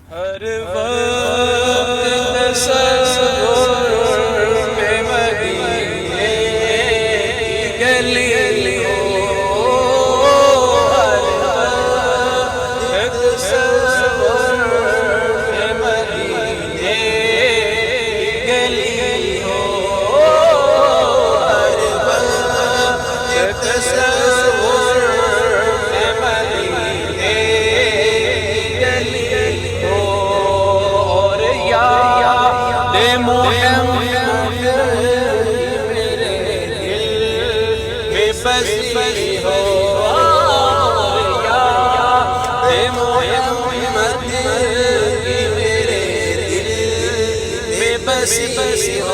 हर वक्त तसव्वुर में मदीने की गली हो, हर वक्त तसव्वुर में मदीने की गली हो, हर वक्त तसव्वुर में मदीने की गली हो। और याद मोहम्मद मेरे दिल में बसी हो, और याद मोहम्मद मेरे दिल में बसी हो।